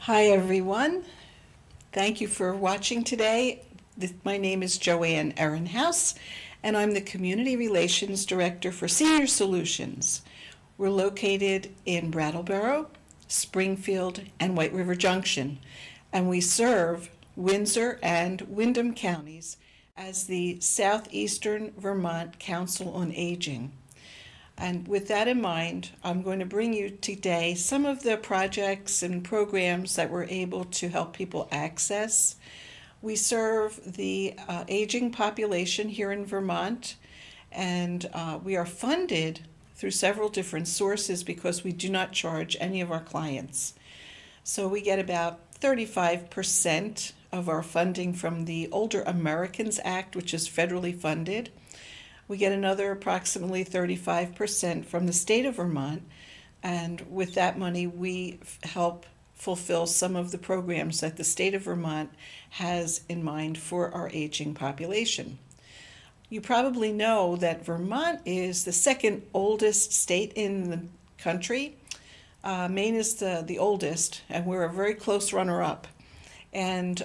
Hi everyone. Thank you for watching today. My name is Joann Erenhouse and I'm the Community Relations Director for Senior Solutions. We're located in Brattleboro, Springfield, and White River Junction, and we serve Windsor and Windham counties as the Southeastern Vermont Council on Aging. And with that in mind, I'm going to bring you today some of the projects and programs that we're able to help people access. We serve the aging population here in Vermont, and we are funded through several different sources because we do not charge any of our clients. So we get about 35% of our funding from the Older Americans Act, which is federally funded. We get another approximately 35% from the state of Vermont, and with that money we help fulfill some of the programs that the state of Vermont has in mind for our aging population. You probably know that Vermont is the second oldest state in the country. Maine is the oldest, and we're a very close runner-up. And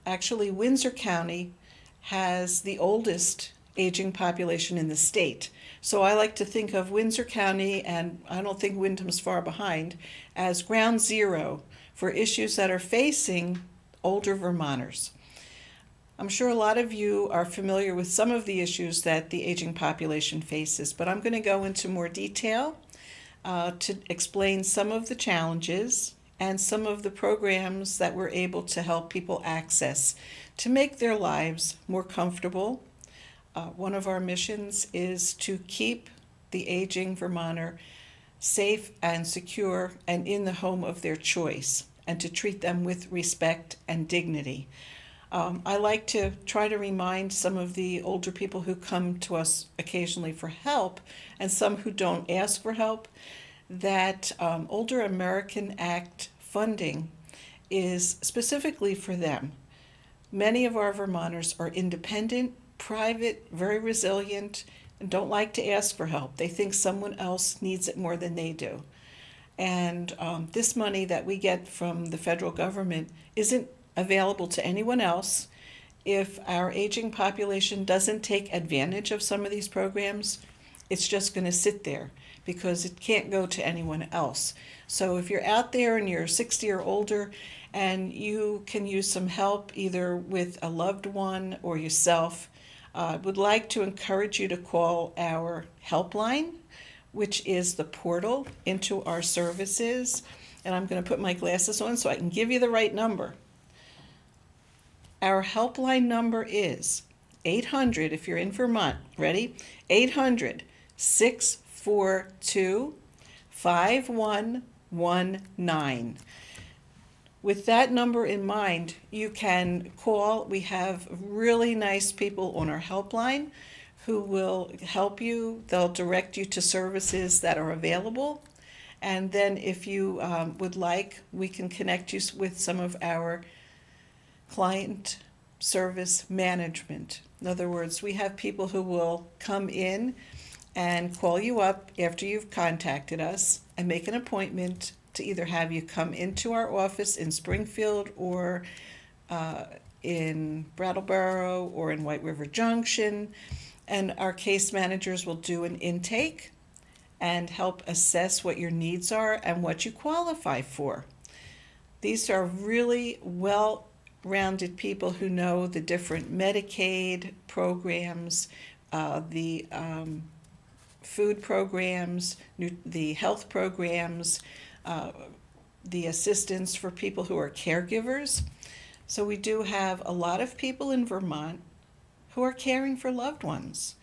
actually Windsor County has the oldest aging population in the state. So I like to think of Windsor County, and I don't think Windham's far behind, as ground zero for issues that are facing older Vermonters. I'm sure a lot of you are familiar with some of the issues that the aging population faces, but I'm going to go into more detail to explain some of the challenges and some of the programs that we're able to help people access to make their lives more comfortable. One of our missions is to keep the aging Vermonter safe and secure and in the home of their choice, and to treat them with respect and dignity. I like to try to remind some of the older people who come to us occasionally for help, and some who don't ask for help, that Older American Act funding is specifically for them. Many of our Vermonters are independent, private, very resilient, and don't like to ask for help. They think someone else needs it more than they do. And this money that we get from the federal government isn't available to anyone else. If our aging population doesn't take advantage of some of these programs, it's just going to sit there because it can't go to anyone else. So if you're out there and you're 60 or older and you can use some help either with a loved one or yourself, I would like to encourage you to call our helpline, which is the portal into our services. And I'm going to put my glasses on so I can give you the right number. Our helpline number is 800, if you're in Vermont, ready? 800-642-5119. With that number in mind, you can call. We have really nice people on our helpline who will help you. They'll direct you to services that are available. And then if you would like, we can connect you with some of our client service management. In other words, we have people who will come in and call you up after you've contacted us and make an appointment to either have you come into our office in Springfield or in Brattleboro or in White River Junction, and our case managers will do an intake and help assess what your needs are and what you qualify for. These are really well-rounded people who know the different Medicaid programs, the food programs, the health programs, the assistance for people who are caregivers. So we do have a lot of people in Vermont who are caring for loved ones.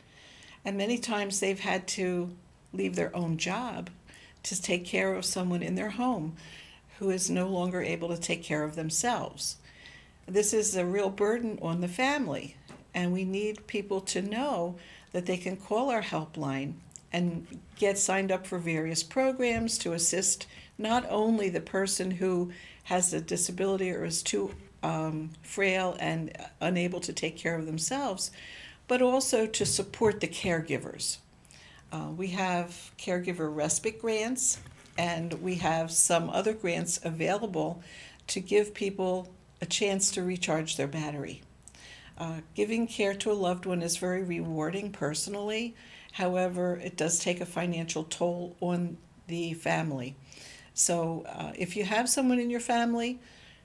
And many times they've had to leave their own job to take care of someone in their home who is no longer able to take care of themselves. This is a real burden on the family, and we need people to know that they can call our helpline and get signed up for various programs to assist not only the person who has a disability or is too frail and unable to take care of themselves, but also to support the caregivers. We have caregiver respite grants, and we have some other grants available to give people a chance to recharge their battery. Giving care to a loved one is very rewarding personally. However, it does take a financial toll on the family. So if you have someone in your family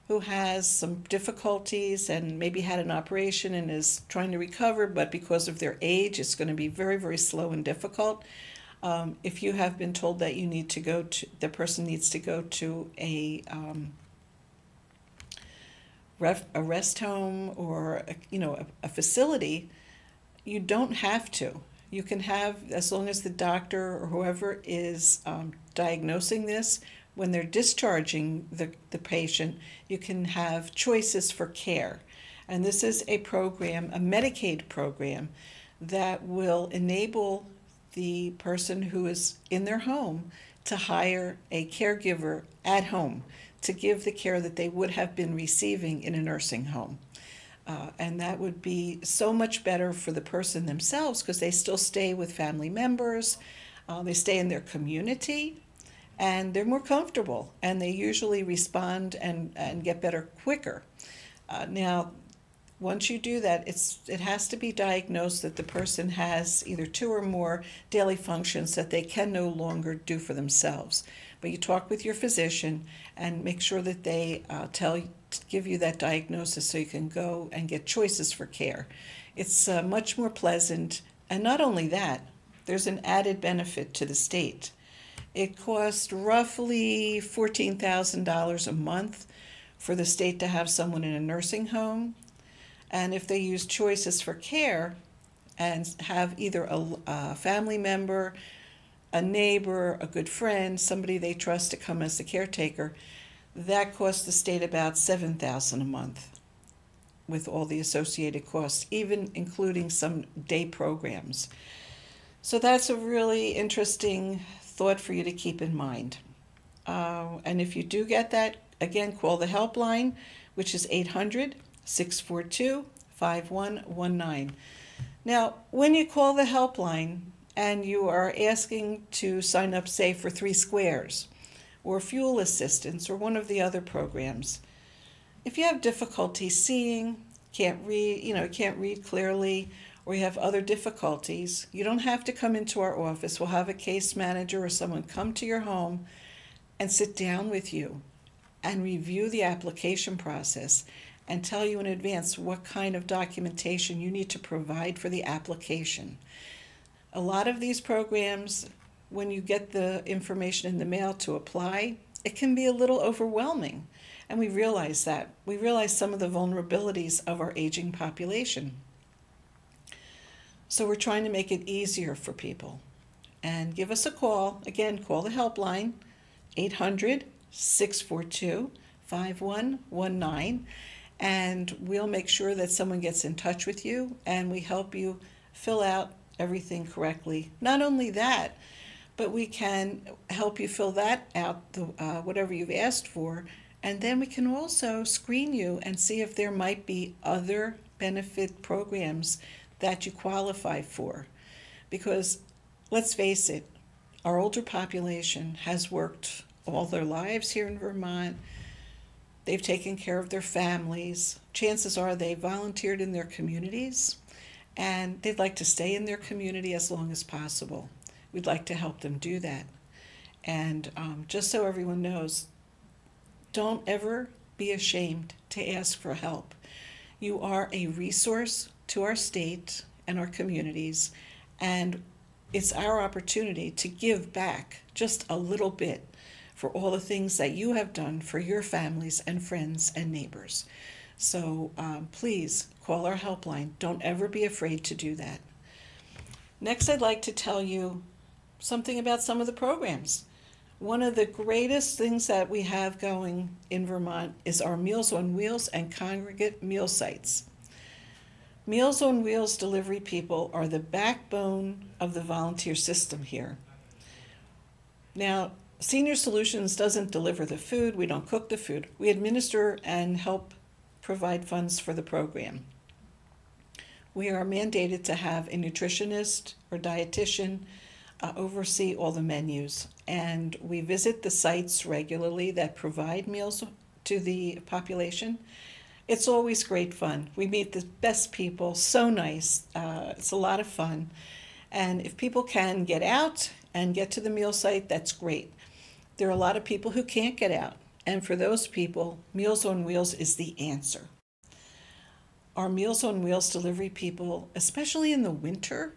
who has some difficulties and maybe had an operation and is trying to recover, but because of their age, it's going to be very, very slow and difficult. If you have been told that you need to go to, the person needs to go to a rest home or a facility, you don't have to. You can have, as long as the doctor or whoever is diagnosing this, when they're discharging the patient, you can have choices for care. And this is a program, a Medicaid program, that will enable the person who is in their home to hire a caregiver at home to give the care that they would have been receiving in a nursing home. And that would be so much better for the person themselves because they still stay with family members, they stay in their community, and they're more comfortable, and they usually respond and get better quicker. Now, once you do that, it has to be diagnosed that the person has either 2 or more daily functions that they can no longer do for themselves. But you talk with your physician and make sure that they give you that diagnosis so you can go and get choices for care. It's much more pleasant, and not only that, there's an added benefit to the state. It costs roughly $14,000 a month for the state to have someone in a nursing home. And if they use choices for care and have either a family member, a neighbor, a good friend, somebody they trust to come as the caretaker, that costs the state about $7,000 a month with all the associated costs, even including some day programs. So that's a really interesting thought for you to keep in mind. And if you do get that, again, call the helpline, which is 800-642-5119. Now, when you call the helpline and you are asking to sign up, say, for 3 Squares or fuel assistance or one of the other programs, if you have difficulty seeing, can't read clearly, or you have other difficulties, you don't have to come into our office. We'll have a case manager or someone come to your home and sit down with you and review the application process and tell you in advance what kind of documentation you need to provide for the application. A lot of these programs, when you get the information in the mail to apply, it can be a little overwhelming. And we realize that. We realize some of the vulnerabilities of our aging population. So we're trying to make it easier for people. And give us a call. Again, call the helpline, 800-642-5119. And we'll make sure that someone gets in touch with you and we help you fill out everything correctly. Not only that, but we can help you fill that out, whatever you've asked for, and then we can also screen you and see if there might be other benefit programs that you qualify for. Because let's face it, our older population has worked all their lives here in Vermont. They've taken care of their families. Chances are they volunteered in their communities, and they'd like to stay in their community as long as possible. We'd like to help them do that. And just so everyone knows, don't ever be ashamed to ask for help. You are a resource to our state and our communities, and it's our opportunity to give back just a little bit for all the things that you have done for your families and friends and neighbors. So please call our helpline. Don't ever be afraid to do that. Next, I'd like to tell you something about some of the programs. One of the greatest things that we have going in Vermont is our Meals on Wheels and congregate meal sites. Meals on Wheels delivery people are the backbone of the volunteer system here. Now, Senior Solutions doesn't deliver the food. We don't cook the food. We administer and help provide funds for the program. We are mandated to have a nutritionist or dietitian oversee all the menus, and we visit the sites regularly that provide meals to the population. It's always great fun. We meet the best people, so nice. It's a lot of fun. And if people can get out and get to the meal site, that's great. There are a lot of people who can't get out. And for those people, Meals on Wheels is the answer. Our Meals on Wheels delivery people, especially in the winter,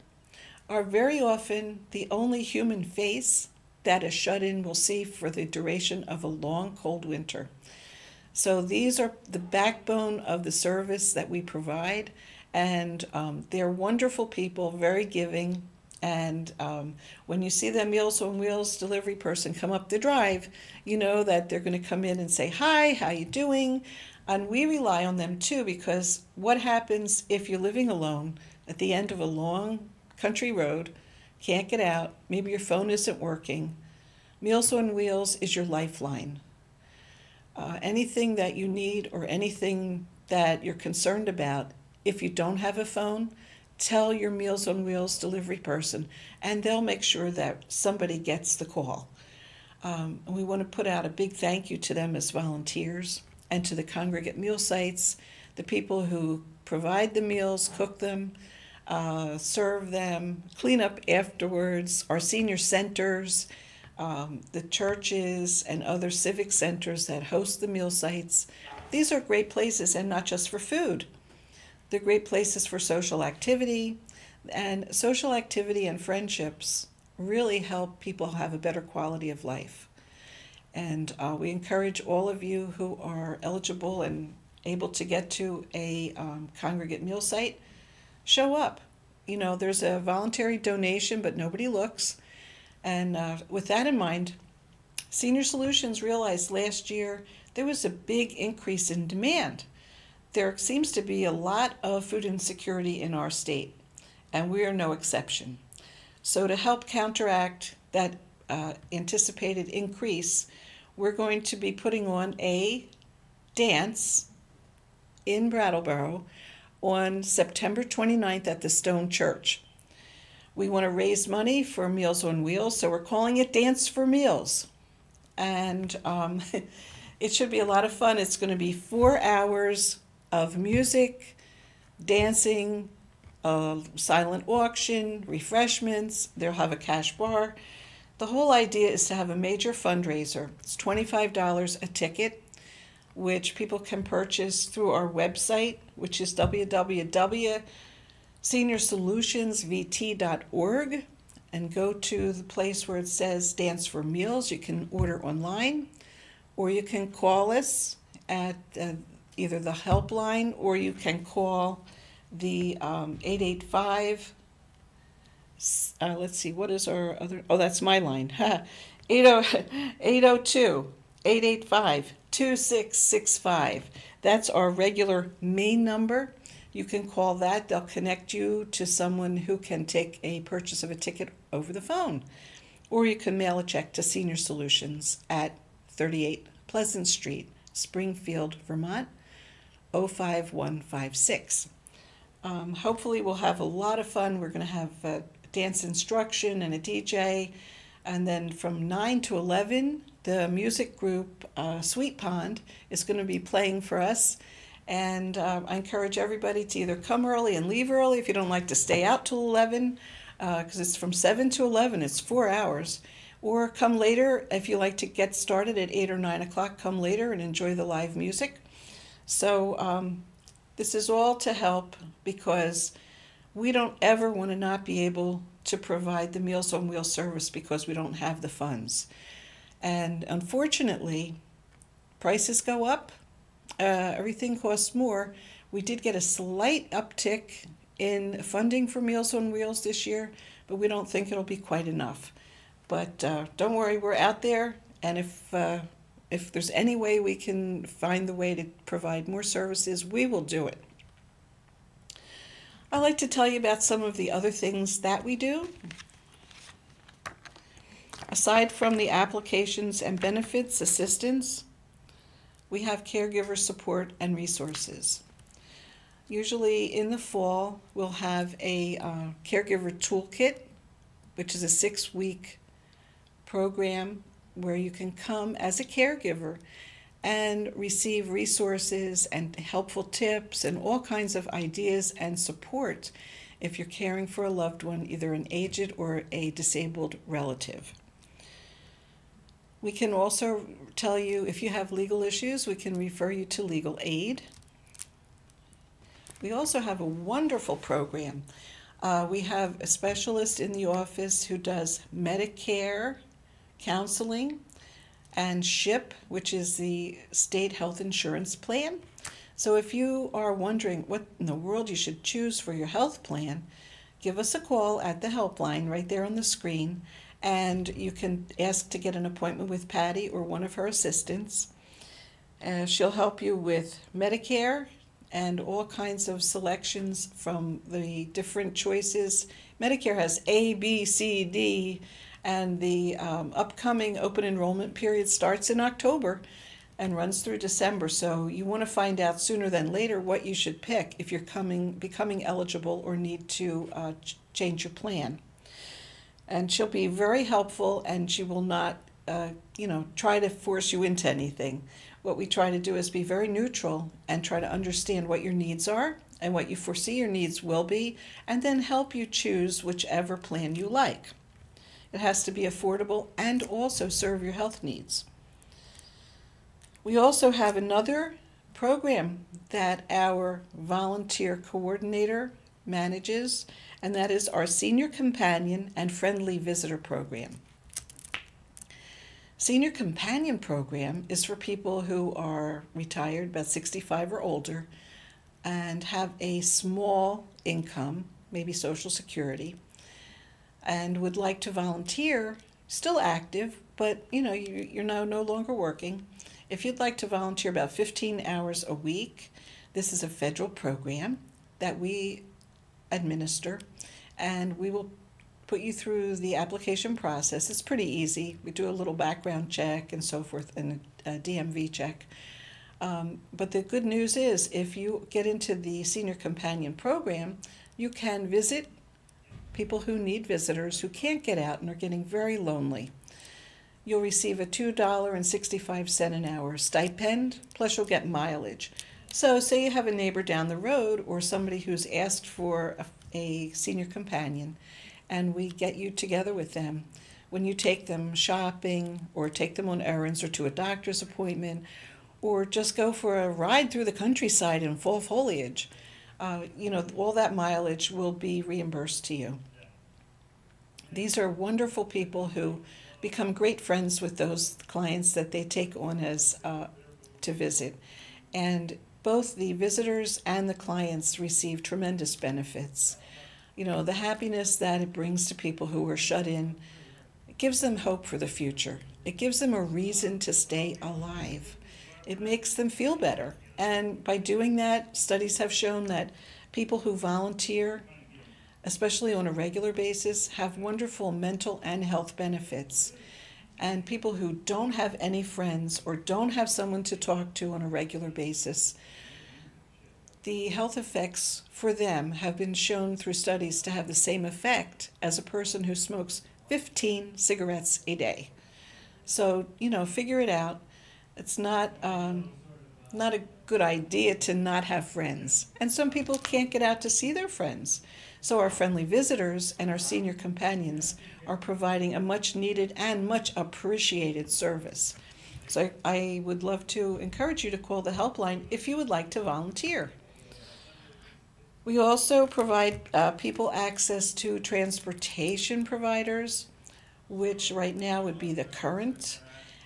are very often the only human face that a shut-in will see for the duration of a long, cold winter. So these are the backbone of the service that we provide, and they're wonderful people, very giving. And when you see the Meals on Wheels delivery person come up the drive, you know that they're going to come in and say, "Hi, how you doing?" And we rely on them too, because what happens if you're living alone at the end of a long country road, can't get out, maybe your phone isn't working? Meals on Wheels is your lifeline. Anything that you need or anything that you're concerned about, if you don't have a phone, tell your Meals on Wheels delivery person, and they'll make sure that somebody gets the call. We want to put out a big thank you to them as volunteers, and to the congregate meal sites, the people who provide the meals, cook them, serve them, clean up afterwards, our senior centers, the churches and other civic centers that host the meal sites. These are great places, and not just for food. They're great places for social activity, and social activity and friendships really help people have a better quality of life. And we encourage all of you who are eligible and able to get to a congregate meal site, show up. You know, there's a voluntary donation, but nobody looks. And with that in mind, Senior Solutions realized last year there was a big increase in demand. There seems to be a lot of food insecurity in our state, and we are no exception. So to help counteract that anticipated increase, we're going to be putting on a dance in Brattleboro on September 29th at the Stone Church. We want to raise money for Meals on Wheels, so we're calling it Dance for Meals. And it should be a lot of fun. It's going to be 4 hours of music, dancing, silent auction, refreshments. They'll have a cash bar. The whole idea is to have a major fundraiser. It's $25 a ticket, which people can purchase through our website, which is www.seniorsolutionsvt.org, and go to the place where it says Dance for Meals. You can order online, or you can call us at either the helpline, or you can call the 885, let's see, what is our other, oh, that's my line, 802-885-2665. That's our regular main number. You can call that. They'll connect you to someone who can take a purchase of a ticket over the phone. Or you can mail a check to Senior Solutions at 38 Pleasant Street, Springfield, Vermont, 05156. Hopefully we'll have a lot of fun. We're going to have dance instruction and a DJ. And then from 9 to 11, the music group Sweet Pond is going to be playing for us. And I encourage everybody to either come early and leave early if you don't like to stay out till 11, because it's from 7 to 11. It's 4 hours. Or come later if you like to get started at 8 or 9 o'clock. Come later and enjoy the live music. So this is all to help, because we don't ever want to not be able to provide the Meals on Wheels service because we don't have the funds. And unfortunately, prices go up. Everything costs more. We did get a slight uptick in funding for Meals on Wheels this year, but we don't think it'll be quite enough. But don't worry, we're out there, and if there's any way we can find the way to provide more services, we will do it. I'd like to tell you about some of the other things that we do. Aside from the applications and benefits assistance, we have caregiver support and resources. Usually in the fall, we'll have a caregiver toolkit, which is a 6-week program where you can come as a caregiver and receive resources and helpful tips and all kinds of ideas and support if you're caring for a loved one, either an aged or a disabled relative. We can also tell you if you have legal issues, we can refer you to legal aid. We also have a wonderful program. We have a specialist in the office who does Medicare counseling and SHIP, which is the state health insurance plan. So if you are wondering what in the world you should choose for your health plan, give us a call at the helpline right there on the screen, and you can ask to get an appointment with Patty or one of her assistants. She'll help you with Medicare and all kinds of selections from the different choices. Medicare has A, B, C, D, and the upcoming open enrollment period starts in October and runs through December. So you want to find out sooner than later what you should pick if you're becoming eligible or need to change your plan. And she'll be very helpful, and she will not try to force you into anything. What we try to do is be very neutral and try to understand what your needs are and what you foresee your needs will be, and then help you choose whichever plan you like. It has to be affordable and also serve your health needs. We also have another program that our volunteer coordinator manages, and that is our Senior Companion and Friendly Visitor Program. Senior Companion Program is for people who are retired, about 65 or older, and have a small income, maybe Social Security, and would like to volunteer, still active, but you're now no longer working. If you'd like to volunteer about 15 hours a week, this is a federal program that we administer, and we will put you through the application process. It's pretty easy. We do a little background check and so forth, and a DMV check. But the good news is, if you get into the Senior Companion Program, you can visit people who need visitors who can't get out and are getting very lonely. You'll receive a $2.65 an hour stipend, plus you'll get mileage. So say you have a neighbor down the road or somebody who's asked for a senior companion, and we get you together with them. When you take them shopping or take them on errands or to a doctor's appointment, or just go for a ride through the countryside in fall foliage, all that mileage will be reimbursed to you. These are wonderful people who become great friends with those clients that they take on as to visit. And both the visitors and the clients receive tremendous benefits. The happiness that it brings to people who are shut in, it gives them hope for the future. It gives them a reason to stay alive. It makes them feel better. And by doing that, studies have shown that people who volunteer, especially on a regular basis, have wonderful mental and health benefits. And people who don't have any friends or don't have someone to talk to on a regular basis, the health effects for them have been shown through studies to have the same effect as a person who smokes 15 cigarettes a day. So, figure it out. It's not a good idea to not have friends. And some people can't get out to see their friends. So our friendly visitors and our senior companions are providing a much needed and much appreciated service. So I would love to encourage you to call the helpline if you would like to volunteer. We also provide people access to transportation providers, which right now would be the Current.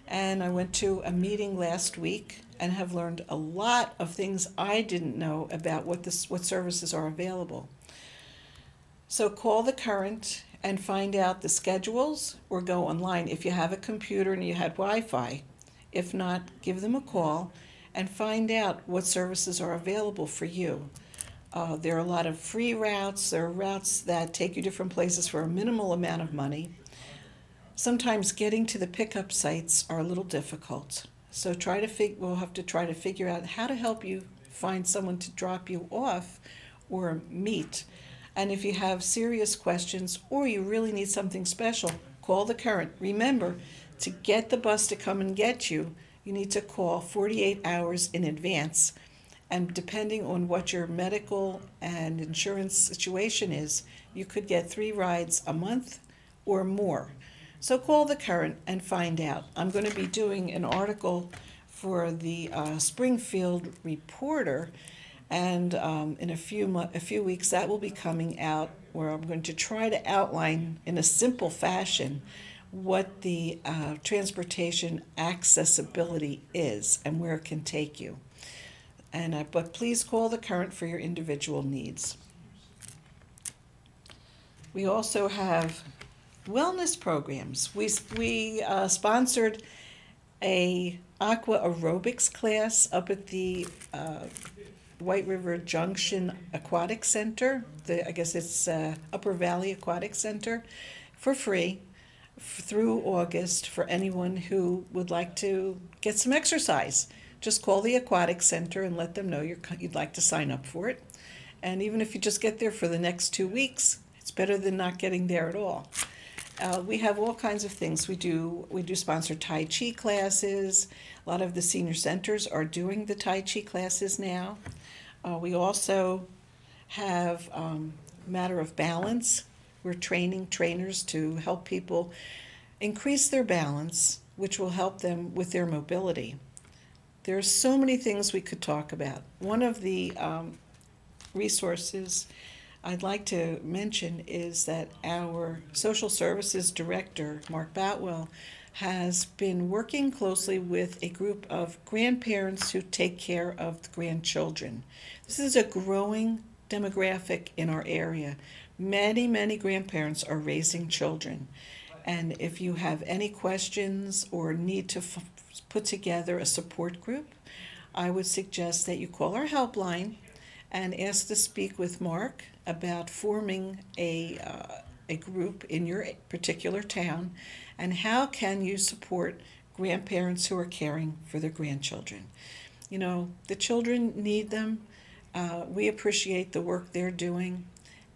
And I went to a meeting last week and have learned a lot of things I didn't know about what services are available. So call the Current and find out the schedules, or go online if you have a computer and you had Wi-Fi. If not, give them a call and find out what services are available for you. There are a lot of free routes. There are routes that take you different places for a minimal amount of money. Sometimes getting to the pickup sites are a little difficult. So we'll have to try to figure out how to help you find someone to drop you off or meet. And if you have serious questions or you really need something special, call the Current. Remember, to get the bus to come and get you, you need to call 48 hours in advance. And depending on what your medical and insurance situation is, you could get 3 rides a month or more. So call the current and find out. I'm going to be doing an article for the Springfield Reporter, and in a few weeks that will be coming out, where I'm going to try to outline in a simple fashion what the transportation accessibility is and where it can take you. But please call the current for your individual needs. We also have wellness programs. We sponsored a aqua aerobics class up at the White River Junction Aquatic Center. I guess it's Upper Valley Aquatic Center, for free through August for anyone who would like to get some exercise. Just call the Aquatic Center and let them know you'd like to sign up for it. And even if you just get there for the next 2 weeks, it's better than not getting there at all. We have all kinds of things. We do sponsor Tai Chi classes. A lot of the senior centers are doing the Tai Chi classes now. We also have Matter of Balance. We're training trainers to help people increase their balance, which will help them with their mobility. There are so many things we could talk about. One of the resources I'd like to mention is that our Social Services Director, Mark Boutwell, has been working closely with a group of grandparents who take care of the grandchildren. This is a growing demographic in our area. Many, many grandparents are raising children. And if you have any questions or need to put together a support group, I would suggest that you call our helpline and ask to speak with Mark about forming a group in your particular town, and how can you support grandparents who are caring for their grandchildren. You know, the children need them. We appreciate the work they're doing,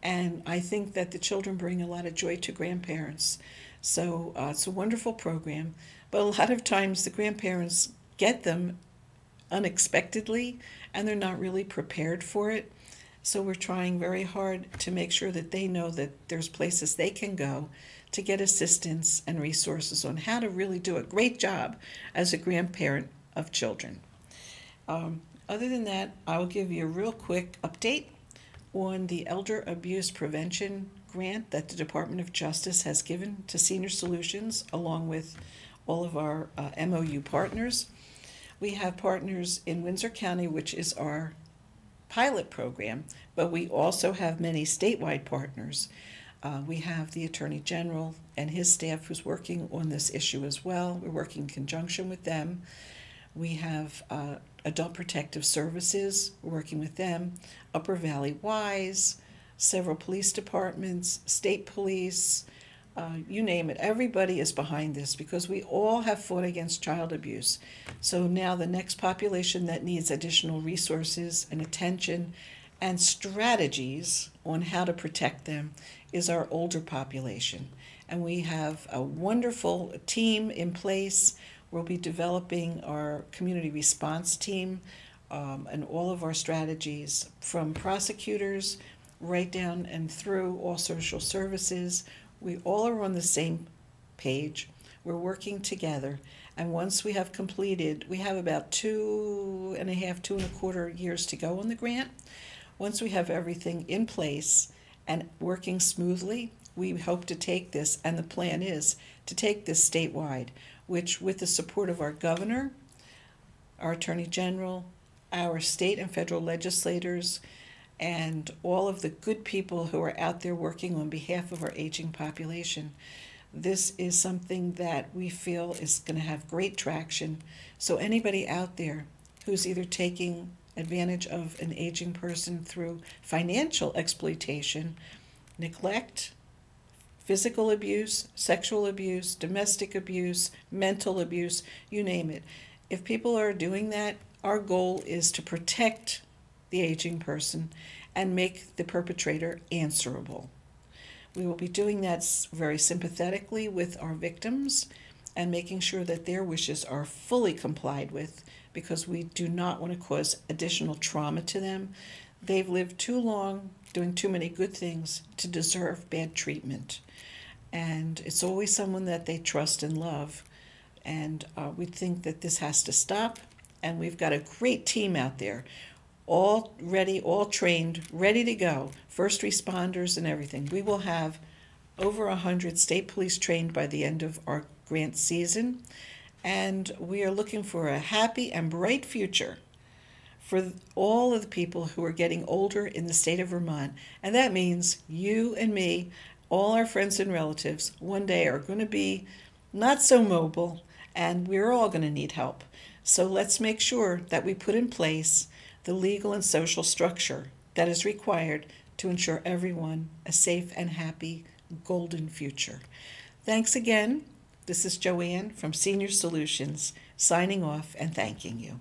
and I think that the children bring a lot of joy to grandparents. So it's a wonderful program, but a lot of times the grandparents get them unexpectedly and they're not really prepared for it. So we're trying very hard to make sure that they know that there's places they can go to get assistance and resources on how to really do a great job as a grandparent of children. Other than that, I will give you a real quick update on the Elder Abuse Prevention grant that the Department of Justice has given to Senior Solutions, along with all of our MOU partners. We have partners in Windsor County, which is our pilot program, but we also have many statewide partners. We have the Attorney General and his staff who's working on this issue as well. We're working in conjunction with them. We have Adult Protective Services, we're working with them, Upper Valley WISE, several police departments, state police, you name it. Everybody is behind this because we all have fought against child abuse. So now the next population that needs additional resources and attention and strategies on how to protect them is our older population. And we have a wonderful team in place. We'll be developing our community response team and all of our strategies, from prosecutors right down and through all social services. We all are on the same page. We're working together. And once we have completed, we have about 2.25 years to go on the grant. Once we have everything in place and working smoothly, we hope to take this, and the plan is to take this statewide, which, with the support of our governor, our attorney general, our state and federal legislators, and all of the good people who are out there working on behalf of our aging population, this is something that we feel is going to have great traction. So anybody out there who's either taking advantage of an aging person through financial exploitation, neglect, physical abuse, sexual abuse, domestic abuse, mental abuse, you name it. If people are doing that, our goal is to protect the aging person and make the perpetrator answerable. We will be doing that very sympathetically with our victims and making sure that their wishes are fully complied with, because we do not want to cause additional trauma to them. They've lived too long doing too many good things to deserve bad treatment. And it's always someone that they trust and love. And we think that this has to stop. And we've got a great team out there, all ready, all trained, ready to go, first responders and everything. We will have over 100 state police trained by the end of our grant season. And we are looking for a happy and bright future for all of the people who are getting older in the state of Vermont. And that means you and me, all our friends and relatives, one day are going to be not so mobile, and we're all going to need help. So let's make sure that we put in place the legal and social structure that is required to ensure everyone a safe and happy golden future. Thanks again. This is Joann from Senior Solutions, signing off and thanking you.